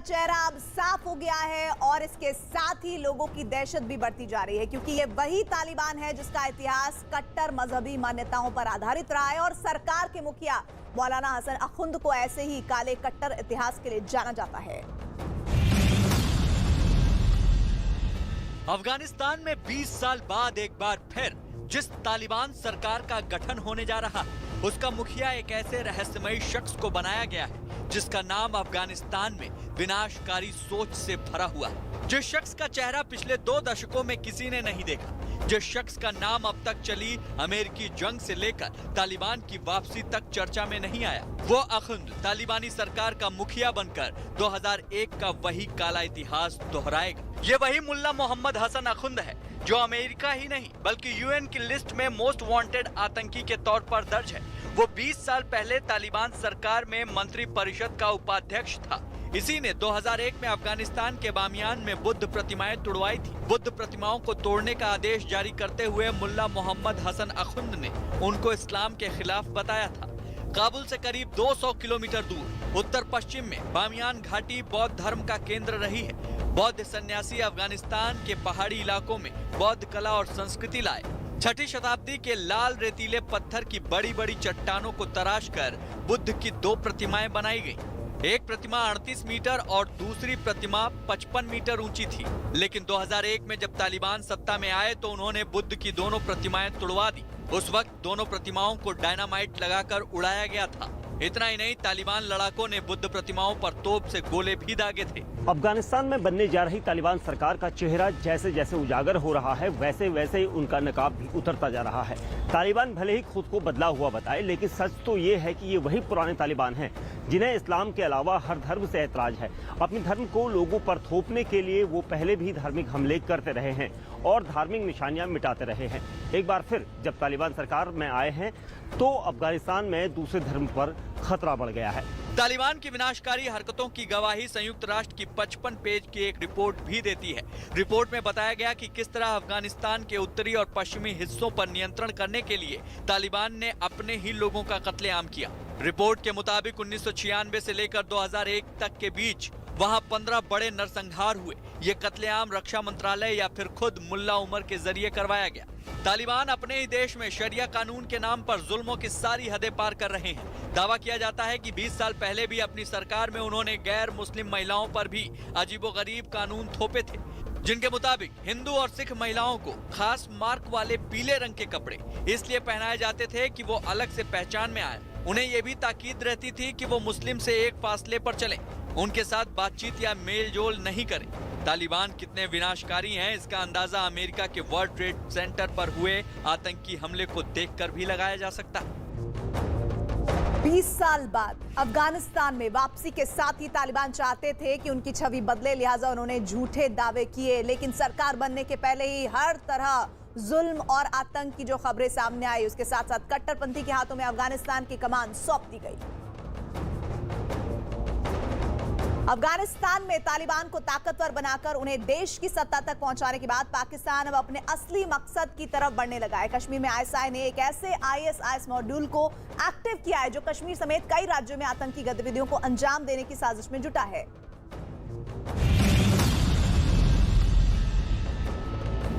चेहरा अब साफ हो गया है और इसके साथ ही लोगों की दहशत भी बढ़ती जा रही है, क्योंकि ये वही तालिबान है जिसका इतिहास कट्टर मजहबी मान्यताओं पर आधारित रहा है और सरकार के मुखिया मौलाना हसन अखुंद को ऐसे ही काले कट्टर इतिहास के लिए जाना जाता है। अफगानिस्तान में 20 साल बाद एक बार फिर जिस तालिबान सरकार का गठन होने जा रहा है, उसका मुखिया एक ऐसे रहस्यमयी शख्स को बनाया गया है जिसका नाम अफगानिस्तान में विनाशकारी सोच से भरा हुआ है। जिस शख्स का चेहरा पिछले 2 दशकों में किसी ने नहीं देखा, जिस शख्स का नाम अब तक चली अमेरिकी जंग से लेकर तालिबान की वापसी तक चर्चा में नहीं आया, वो अखुंद तालिबानी सरकार का मुखिया बनकर 2001 का वही काला इतिहास दोहराएगा। ये वही मुल्ला मोहम्मद हसन अखुंद है जो अमेरिका ही नहीं बल्कि यूएन की लिस्ट में मोस्ट वांटेड आतंकी के तौर पर दर्ज है। वो 20 साल पहले तालिबान सरकार में मंत्री परिषद का उपाध्यक्ष था। इसी ने 2001 में अफगानिस्तान के बामियान में बुद्ध प्रतिमाएं तुड़वाई थी। बुद्ध प्रतिमाओं को तोड़ने का आदेश जारी करते हुए मुल्ला मोहम्मद हसन अखुंद ने उनको इस्लाम के खिलाफ बताया था। काबुल से करीब 200 किलोमीटर दूर उत्तर पश्चिम में बामियान घाटी बौद्ध धर्म का केंद्र रही है। बौद्ध सन्यासी अफगानिस्तान के पहाड़ी इलाकों में बौद्ध कला और संस्कृति लाए। 6ठी शताब्दी के लाल रेतीले पत्थर की बड़ी बड़ी चट्टानों को तराशकर बुद्ध की 2 प्रतिमाएं बनाई गईं। एक प्रतिमा 38 मीटर और दूसरी प्रतिमा 55 मीटर ऊंची थी। लेकिन 2001 में जब तालिबान सत्ता में आए तो उन्होंने बुद्ध की दोनों प्रतिमाएं तुड़वा दी। उस वक्त दोनों प्रतिमाओं को डायनामाइट लगाकर उड़ाया गया था। इतना ही नहीं, तालिबान लड़ाकों ने बुद्ध प्रतिमाओं पर तोप से गोले भी दागे थे। अफगानिस्तान में बनने जा रही तालिबान सरकार का चेहरा जैसे जैसे उजागर हो रहा है, वैसे वैसे ही उनका नकाब भी उतरता जा रहा है। तालिबान भले ही खुद को बदला हुआ बताए, लेकिन सच तो ये है कि ये वही पुराने तालिबान हैं जिन्हें इस्लाम के अलावा हर धर्म से ऐतराज है। अपने धर्म को लोगों पर थोपने के लिए वो पहले भी धार्मिक हमले करते रहे हैं और धार्मिक निशानियां मिटाते रहे हैं। एक बार फिर जब तालिबान सरकार में आए हैं तो अफगानिस्तान में दूसरे धर्म पर खतरा बढ़ गया है। तालिबान की विनाशकारी हरकतों की गवाही संयुक्त राष्ट्र की 55 पेज की एक रिपोर्ट भी देती है। रिपोर्ट में बताया गया कि किस तरह अफगानिस्तान के उत्तरी और पश्चिमी हिस्सों पर नियंत्रण करने के लिए तालिबान ने अपने ही लोगों का कत्लेआम किया। रिपोर्ट के मुताबिक 1996 से लेकर 2001 तक के बीच वहां 15 बड़े नरसंहार हुए। ये कत्लेआम रक्षा मंत्रालय या फिर खुद मुल्ला उमर के जरिए करवाया गया। तालिबान अपने ही देश में शरिया कानून के नाम पर जुल्मों की सारी हदें पार कर रहे हैं। दावा किया जाता है कि 20 साल पहले भी अपनी सरकार में उन्होंने गैर मुस्लिम महिलाओं पर भी अजीबोगरीब कानून थोपे थे, जिनके मुताबिक हिंदू और सिख महिलाओं को खास मार्क वाले पीले रंग के कपड़े इसलिए पहनाए जाते थे कि वो अलग से पहचान में आए। उन्हें ये भी ताकीद रहती थी कि वो मुस्लिम से एक फासले पर चलें, उनके साथ बातचीत या मेल जोल नहीं करें। तालिबान कितने विनाशकारी हैं, इसका अंदाजा अमेरिका के वर्ल्ड ट्रेड सेंटर पर हुए आतंकी हमले को देखकर भी लगाया जा सकता है। 20 साल बाद अफगानिस्तान में वापसी के साथ ही तालिबान चाहते थे कि उनकी छवि बदले, लिहाजा उन्होंने झूठे दावे किए। लेकिन सरकार बनने के पहले ही हर तरह जुल्म और आतंक की जो खबरें सामने आई, उसके साथ साथ कट्टरपंथी के हाथों में अफगानिस्तान की कमान सौंप दी गई। अफगानिस्तान में तालिबान को ताकतवर बनाकर उन्हें देश की सत्ता तक पहुंचाने के बाद पाकिस्तान अब अपने असली मकसद की तरफ बढ़ने लगा है। कश्मीर में आईएसआई ने एक ऐसे आईएसआईएस मॉड्यूल को एक्टिव किया है जो कश्मीर समेत कई राज्यों में आतंकी गतिविधियों को अंजाम देने की साजिश में जुटा है।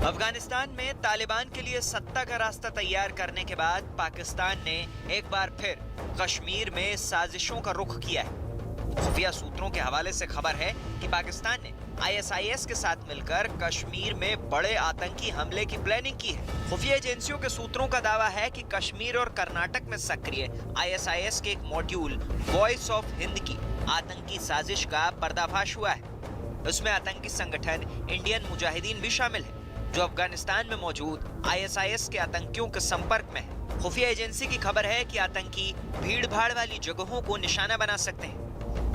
अफगानिस्तान में तालिबान के लिए सत्ता का रास्ता तैयार करने के बाद पाकिस्तान ने एक बार फिर कश्मीर में साजिशों का रुख किया है। खुफिया सूत्रों के हवाले से खबर है कि पाकिस्तान ने आईएसआईएस के साथ मिलकर कश्मीर में बड़े आतंकी हमले की प्लानिंग की है। खुफिया एजेंसियों के सूत्रों का दावा है कि कश्मीर और कर्नाटक में सक्रिय आईएसआईएस के एक मॉड्यूल वॉइस ऑफ हिंद की आतंकी साजिश का पर्दाफाश हुआ है। उसमें आतंकी संगठन इंडियन मुजाहिदीन भी शामिल है, जो अफगानिस्तान में मौजूद आईएसआईएस के आतंकियों के संपर्क में है। खुफिया एजेंसी की खबर है कि आतंकी भीड़ भाड़ वाली जगहों को निशाना बना सकते हैं।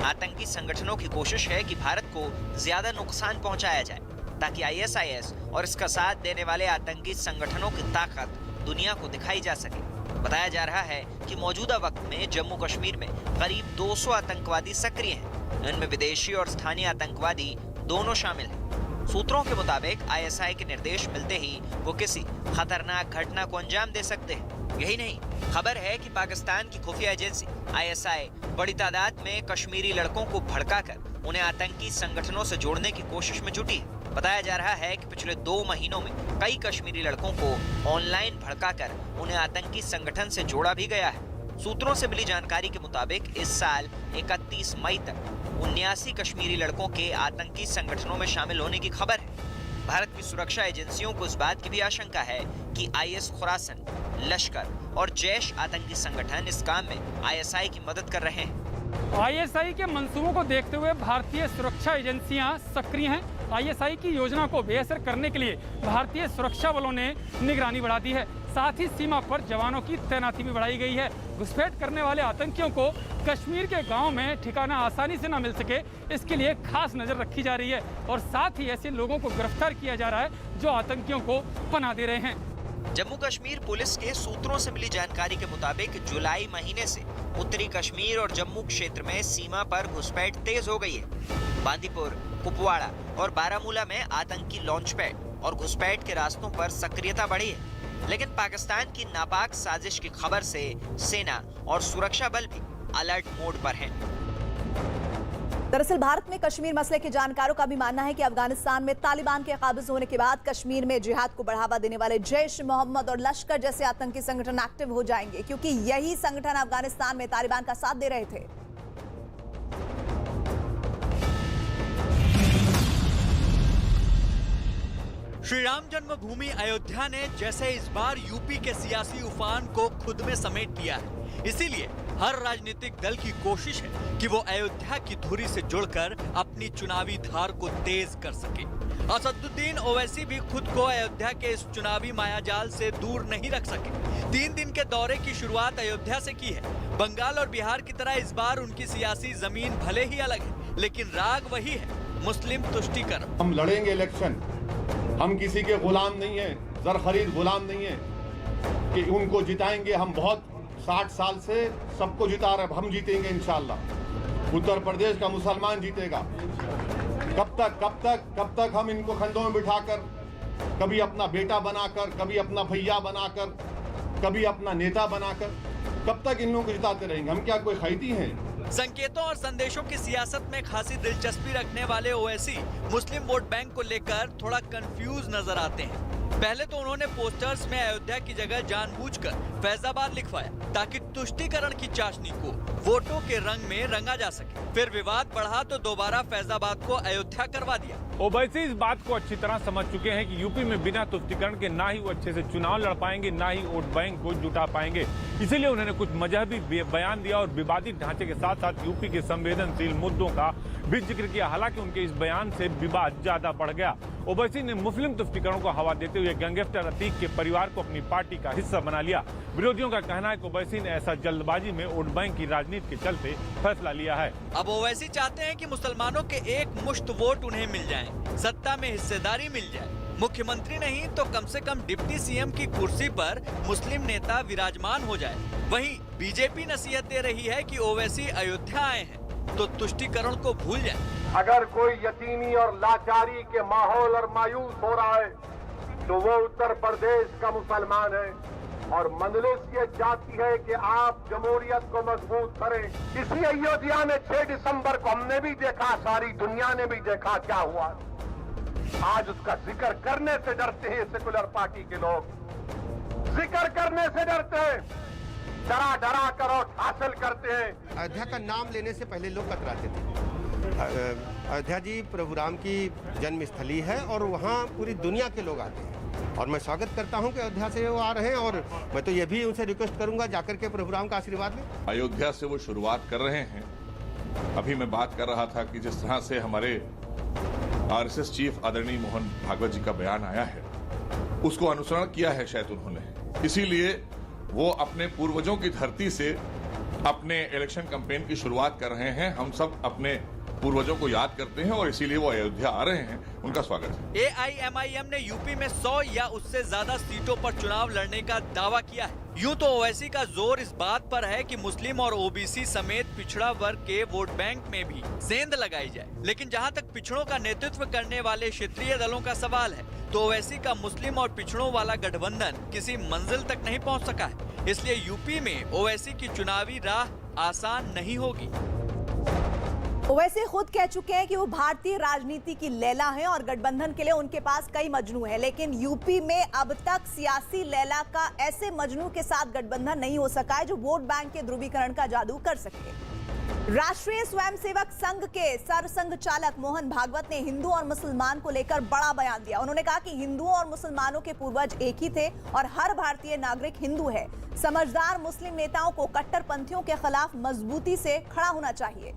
आतंकी संगठनों की कोशिश है कि भारत को ज्यादा नुकसान पहुंचाया जाए, ताकि आईएसआईएस और इसका साथ देने वाले आतंकी संगठनों की ताकत दुनिया को दिखाई जा सके। बताया जा रहा है कि मौजूदा वक्त में जम्मू कश्मीर में करीब 200 आतंकवादी सक्रिय हैं। इनमें विदेशी और स्थानीय आतंकवादी दोनों शामिल हैं। सूत्रों के मुताबिक आईएसआई के निर्देश मिलते ही वो किसी खतरनाक घटना को अंजाम दे सकते हैं। यही नहीं, खबर है कि पाकिस्तान की खुफिया एजेंसी आईएसआई बड़ी तादाद में कश्मीरी लड़कों को भड़काकर उन्हें आतंकी संगठनों से जोड़ने की कोशिश में जुटी है। बताया जा रहा है कि पिछले 2 महीनों में कई कश्मीरी लड़कों को ऑनलाइन भड़काकर उन्हें आतंकी संगठन से जोड़ा भी गया है। सूत्रों से मिली जानकारी के मुताबिक इस साल 31 मई तक 79 कश्मीरी लड़कों के आतंकी संगठनों में शामिल होने की खबर है। भारत की सुरक्षा एजेंसियों को इस बात की भी आशंका है कि IS खुरासन, लश्कर और जैश आतंकी संगठन इस काम में ISI की मदद कर रहे हैं। ISI के मंसूबों को देखते हुए भारतीय सुरक्षा एजेंसियां सक्रिय हैं। ISI की योजना को बेअसर करने के लिए भारतीय सुरक्षा बलों ने निगरानी बढ़ा दी है। साथ ही सीमा पर जवानों की तैनाती भी बढ़ाई गई है। घुसपैठ करने वाले आतंकियों को कश्मीर के गांव में ठिकाना आसानी से न मिल सके, इसके लिए खास नजर रखी जा रही है और साथ ही ऐसे लोगों को गिरफ्तार किया जा रहा है जो आतंकियों को पनाह दे रहे हैं। जम्मू कश्मीर पुलिस के सूत्रों से मिली जानकारी के मुताबिक जुलाई महीने से उत्तरी कश्मीर और जम्मू क्षेत्र में सीमा पर घुसपैठ तेज हो गई है। बांदीपुर, कुपवाड़ा और बारामूला में आतंकी लॉन्च पैड और घुसपैठ के रास्तों पर सक्रियता बढ़ी है। लेकिन पाकिस्तान की नापाक साजिश की खबर से सेना और सुरक्षा बल भी अलर्ट मोड पर हैं। दरअसल भारत में कश्मीर मसले के जानकारों का भी मानना है कि अफगानिस्तान में तालिबान के काबिज होने के बाद कश्मीर में जिहाद को बढ़ावा देने वाले जैश मोहम्मद और लश्कर जैसे आतंकी संगठन एक्टिव हो जाएंगे, क्योंकि यही संगठन अफगानिस्तान में तालिबान का साथ दे रहे थे। श्री राम जन्मभूमि अयोध्या ने जैसे इस बार यूपी के सियासी उफान को खुद में समेट लिया है, इसीलिए हर राजनीतिक दल की कोशिश है कि वो अयोध्या की धुरी से जुड़कर अपनी चुनावी धार को तेज कर सके। असदुद्दीन ओवैसी भी खुद को अयोध्या के इस चुनावी मायाजाल से दूर नहीं रख सके। 3 दिन के दौरे की शुरुआत अयोध्या से की है। बंगाल और बिहार की तरह इस बार उनकी सियासी जमीन भले ही अलग है, लेकिन राग वही है, मुस्लिम तुष्टीकरण। हम लड़ेंगे इलेक्शन, हम किसी के गुलाम नहीं है, जर खरीद गुलाम नहीं है कि उनको जिताएंगे। हम बहुत 60 साल से सबको जिता रहे, हम जीतेंगे इंशाल्लाह। उत्तर प्रदेश का मुसलमान जीतेगा। कब तक हम इनको खंडों में बिठाकर, कभी अपना बेटा बनाकर, कभी अपना भैया बनाकर, कभी अपना नेता बनाकर, कब तक इन लोगों को जिताते रहेंगे? हम क्या कोई खैदी हैं? संकेतों और संदेशों की सियासत में खासी दिलचस्पी रखने वाले ओवैसी मुस्लिम वोट बैंक को लेकर थोड़ा कंफ्यूज नजर आते हैं। पहले तो उन्होंने पोस्टर्स में अयोध्या की जगह जानबूझकर फैजाबाद लिखवाया ताकि तुष्टीकरण की चाशनी को वोटों के रंग में रंगा जा सके। फिर विवाद बढ़ा तो दोबारा फैजाबाद को अयोध्या करवा दिया। ओवैसी इस बात को अच्छी तरह समझ चुके हैं कि यूपी में बिना तुष्टीकरण के ना ही वो अच्छे से चुनाव लड़ पाएंगे, ना ही वोट बैंक को जुटा पाएंगे। इसीलिए उन्होंने कुछ मजहबी बयान दिया और विवादित ढांचे के साथ साथ यूपी के संवेदनशील मुद्दों का भी जिक्र किया। हालांकि उनके इस बयान से विवाद ज्यादा बढ़ गया। ओवैसी ने मुस्लिम तुष्टीकरण को हवा देते हुए गैंगस्टर अतीक के परिवार को अपनी पार्टी का हिस्सा बना लिया। विरोधियों का कहना है कि ओवैसी ने ऐसा जल्दबाजी में वोट बैंक की राजनीति के चलते फैसला लिया है। अब ओवैसी चाहते हैं कि मुसलमानों के एक मुश्त वोट उन्हें मिल जाएं, सत्ता में हिस्सेदारी मिल जाए। मुख्यमंत्री नहीं तो कम से कम डिप्टी सीएम की कुर्सी पर मुस्लिम नेता विराजमान हो जाए। वहीं बीजेपी नसीहत दे रही है कि ओवैसी अयोध्या आए हैं तो तुष्टीकरण को भूल जाए। अगर कोई यतीमी और लाचारी के माहौल और मायूस हो रहा है तो वो उत्तर प्रदेश का मुसलमान है और मंजलिस ये चाहती है कि आप जमहूरियत को मजबूत करें। इसी अयोध्या में 6 दिसंबर को हमने भी देखा, सारी दुनिया ने भी देखा क्या हुआ। आज उसका जिक्र करने से डरते हैं सेकुलर पार्टी के लोग, जिक्र करने से डरते हैं, डरा कर और हासिल करते हैं। अयोध्या का नाम लेने से पहले लोग कतराते थे। अयोध्या जी प्रभु राम की जन्मस्थली है और वहाँ पूरी दुनिया के लोग आते हैं और मैं स्वागत करता हूँ कि अयोध्या से वो आ रहे हैं और मैं तो ये भी उनसे रिक्वेस्ट करूंगा जाकर के प्रभु राम का आशीर्वाद लें। अयोध्या से वो शुरुआत कर रहे हैं। अभी मैं बात कर रहा था कि जिस तरह से हमारे आरएसएस चीफ आदरणीय मोहन भागवत जी का बयान आया है, उसको अनुसरण किया है शायद उन्होंने, इसीलिए वो अपने पूर्वजों की धरती से अपने इलेक्शन कैंपेन की शुरुआत कर रहे हैं। हम सब अपने पूर्वजों को याद करते हैं और इसीलिए वो अयोध्या आ रहे हैं। उनका स्वागत है। AIMIM ने यूपी में 100 या उससे ज्यादा सीटों पर चुनाव लड़ने का दावा किया है। यूं तो ओवैसी का जोर इस बात पर है कि मुस्लिम और ओबीसी समेत पिछड़ा वर्ग के वोट बैंक में भी सेंध लगाई जाए, लेकिन जहां तक पिछड़ों का नेतृत्व करने वाले क्षेत्रीय दलों का सवाल है तो ओवैसी का मुस्लिम और पिछड़ों वाला गठबंधन किसी मंजिल तक नहीं पहुंच सका है। इसलिए यूपी में ओवैसी की चुनावी राह आसान नहीं होगी। वैसे खुद कह चुके हैं कि वो भारतीय राजनीति की लैला हैं और गठबंधन के लिए उनके पास कई मजनू हैं, लेकिन यूपी में अब तक सियासी लैला का ऐसे मजनू के साथ गठबंधन नहीं हो सका है जो वोट बैंक के ध्रुवीकरण का जादू कर सके। राष्ट्रीय स्वयंसेवक संघ के सरसंघ चालक मोहन भागवत ने हिंदू और मुसलमान को लेकर बड़ा बयान दिया। उन्होंने कहा कि हिंदुओं और मुसलमानों के पूर्वज एक ही थे और हर भारतीय नागरिक हिंदू है। समझदार मुस्लिम नेताओं को कट्टरपंथियों के खिलाफ मजबूती से खड़ा होना चाहिए।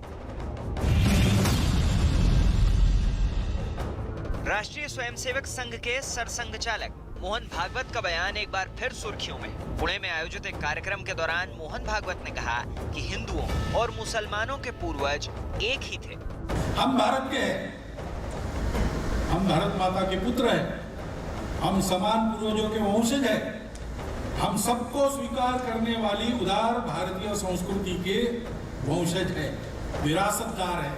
राष्ट्रीय स्वयंसेवक संघ के सरसंघ चालक मोहन भागवत का बयान एक बार फिर सुर्खियों में। पुणे में आयोजित एक कार्यक्रम के दौरान मोहन भागवत ने कहा कि हिंदुओं और मुसलमानों के पूर्वज एक ही थे। हम भारत के हैं, हम भारत माता के पुत्र हैं, हम समान पूर्वजों के वंशज हैं, हम सबको स्वीकार करने वाली उदार भारतीय संस्कृति के वंशज हैं, विरासतदार हैं।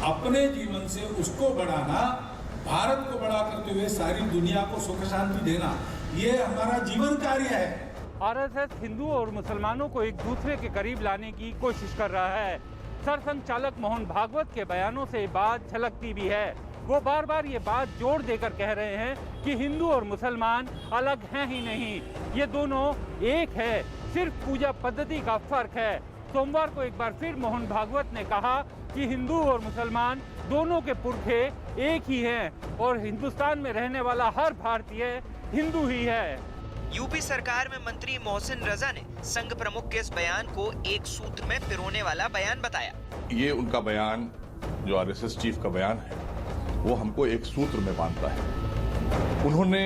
अपने जीवन से उसको बढ़ाना, भारत को बड़ा करते हुए सारी दुनिया को सुख शांति देना, ये हमारा जीवन कार्य है। आरएसएस हिंदुओं और मुसलमानों को एक दूसरे के करीब लाने की कोशिश कर रहा है। सरसंघ चालक मोहन भागवत के बयानों से बात झलकती भी है। वो बार बार ये बात जोर देकर कह रहे हैं कि हिंदू और मुसलमान अलग हैं ही नहीं, ये दोनों एक है, सिर्फ पूजा पद्धति का फर्क है। सोमवार को एक बार फिर मोहन भागवत ने कहा कि हिंदू और मुसलमान दोनों के पुरखे एक ही हैं और हिंदुस्तान में रहने वाला हर भारतीय हिंदू ही है। यूपी सरकार में मंत्री मोहसिन रजा ने संघ प्रमुख के इस बयान को एक सूत्र में पिरोने वाला बयान बताया। ये उनका बयान, जो आरएसएस चीफ का बयान है, वो हमको एक सूत्र में बांधता है। उन्होंने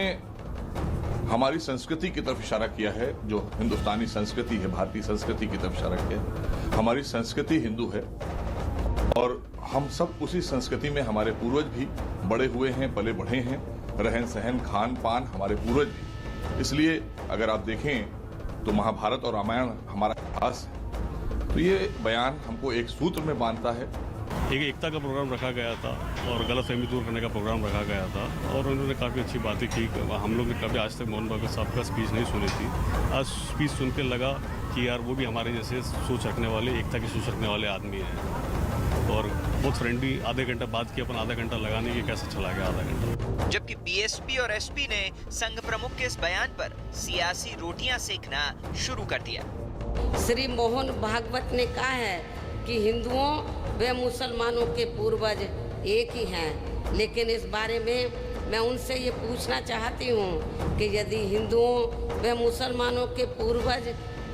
हमारी संस्कृति की तरफ इशारा किया है, जो हिंदुस्तानी संस्कृति है, भारतीय संस्कृति की तरफ इशारा किया है। हमारी संस्कृति हिंदू है और हम सब उसी संस्कृति में, हमारे पूर्वज भी बड़े हुए हैं, पले बढ़े हैं, रहन सहन खान पान हमारे पूर्वज भी। इसलिए अगर आप देखें तो महाभारत और रामायण हमारा इतिहास है। तो ये बयान हमको एक सूत्र में बांधता है। एक एकता का प्रोग्राम रखा गया था और गलतफहमी दूर करने का प्रोग्राम रखा गया था और उन्होंने काफ़ी अच्छी बातें की। हम लोग ने कभी आज तक मोहन भागवत साहब का स्पीच नहीं सुनी थी। आज स्पीच सुन के लगा कि यार वो भी हमारे जैसे सोच रखने वाले, एकता की सोच रखने वाले आदमी हैं और बहुत फ्रेंडली। आधे घंटा बात की, अपन आधा घंटा लगाने के कैसे चला गया आधा घंटा। जबकि बीएसपी और एसपी ने संघ प्रमुख के इस बयान पर सियासी रोटियां सेकना शुरू कर दिया। श्री मोहन भागवत ने कहा है कि हिंदुओं व मुसलमानों के पूर्वज एक ही हैं, लेकिन इस बारे में मैं उनसे ये पूछना चाहती हूँ कि यदि हिंदुओं व मुसलमानों के पूर्वज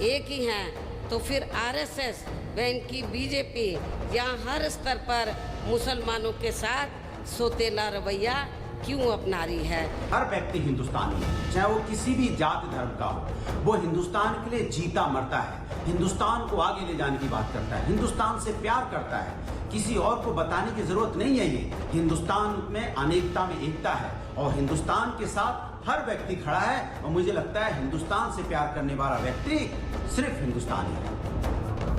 एक ही हैं तो फिर आरएसएस व इनकी बीजेपी यहाँ हर स्तर पर मुसलमानों के साथ सौतेला रवैया क्यों अपना रही है। हर व्यक्ति हिंदुस्तानी है, चाहे वो किसी भी जात धर्म का हो, वो हिंदुस्तान के लिए जीता मरता है, हिंदुस्तान को आगे ले जाने की बात करता है, हिंदुस्तान से प्यार करता है। किसी और को बताने की जरूरत नहीं है। ये हिंदुस्तान में अनेकता में एकता है और हिंदुस्तान के साथ हर व्यक्ति खड़ा है और मुझे लगता है हिंदुस्तान से प्यार करने वाला व्यक्ति सिर्फ हिंदुस्तानी है।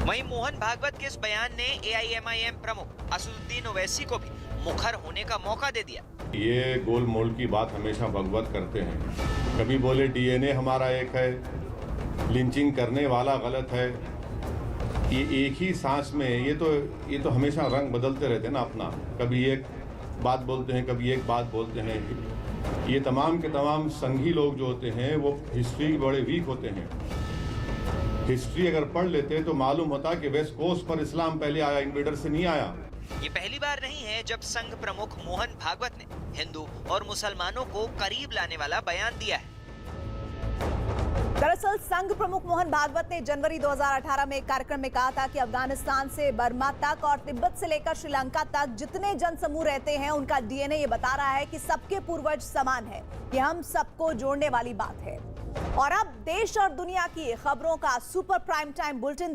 वहीं मोहन भागवत के इस बयान ने एआईएमआईएम प्रमुख असदुद्दीन ओवैसी को भी मुखर होने का मौका दे दिया। ये गोल मोल की बात हमेशा भगवत करते हैं। कभी बोले डीएनए हमारा एक है, लिंचिंग करने वाला गलत है। ये एक ही सांस में ये तो हमेशा रंग बदलते रहते हैं ना अपना। कभी एक बात बोलते हैं, कभी एक बात बोलते हैं। ये तमाम के तमाम संघी लोग जो होते हैं वो हिस्ट्री बड़े वीक होते हैं। हिस्ट्री अगर पढ़ लेते तो मालूम होता कि वेस्ट कोस्ट पर इस्लाम पहले आया, इन्वेडर से नहीं आया। ये पहली बार नहीं है जब संघ प्रमुख मोहन भागवत ने हिंदू और मुसलमानों को करीब लाने वाला बयान दिया है। दरअसल संघ प्रमुख मोहन भागवत ने जनवरी 2018 में एक कार्यक्रम में कहा था कि अफगानिस्तान से बर्मा तक और तिब्बत से लेकर श्रीलंका तक जितने जनसमूह रहते हैं उनका डीएनए ये बता रहा है कि सबके पूर्वज समान है। ये हम सबको जोड़ने वाली बात है। और अब देश और दुनिया की खबरों का सुपर प्राइम टाइम बुलेटिन